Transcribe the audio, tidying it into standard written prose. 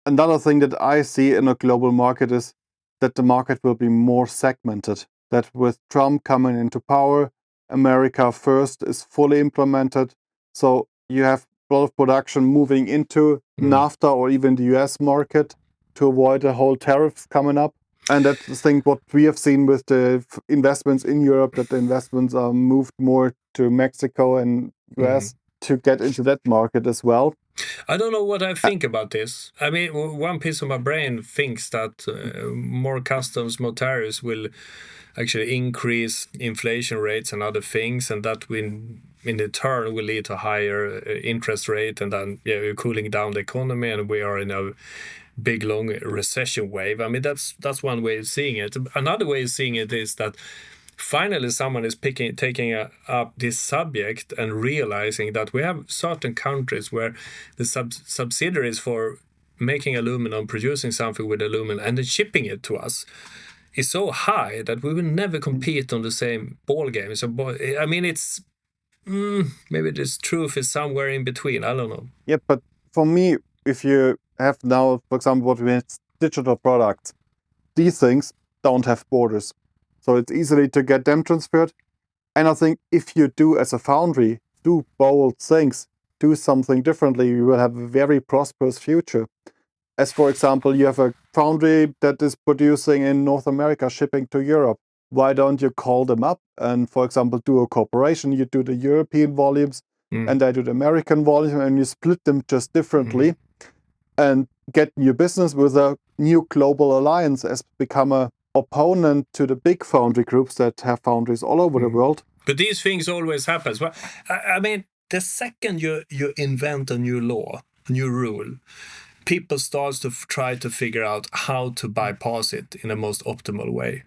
another thing that I see in a global market is that the market will be more segmented. That with Trump coming into power, America first is fully implemented. So you have a lot of production moving into NAFTA or even the US market to avoid the whole tariffs coming up. And that's the thing what we have seen with the investments in Europe, that the investments are moved more to Mexico and US to get into that market as well. I don't know what I think about this. I mean, one piece of my brain thinks that more customs, more tariffs will actually increase inflation rates and other things, and that in the turn will lead to higher interest rate, and then cooling down the economy, and we are in a big long recession wave. I mean, that's one way of seeing it. Another way of seeing it is that finally someone is taking up this subject and realizing that we have certain countries where the subsidiaries for making aluminum, producing something with aluminum, and then shipping it to us is so high that we will never compete on the same ball game. So, I mean, it's maybe this truth is somewhere in between. I don't know. Yeah, but for me, if you have now, for example, what we have digital products, these things don't have borders. So it's easily to get them transferred. And I think if you do as a foundry, do bold things, do something differently, you will have a very prosperous future. As for example, you have a foundry that is producing in North America, shipping to Europe. Why don't you call them up and, for example, do a cooperation? You do the European volumes and I do the American volume, and you split them just differently and get new business with a new global alliance as become a opponent to the big foundry groups that have foundries all over the world. But these things always happen. Well, I mean, the second you invent a new law, a new rule, people start to try to figure out how to bypass it in the most optimal way.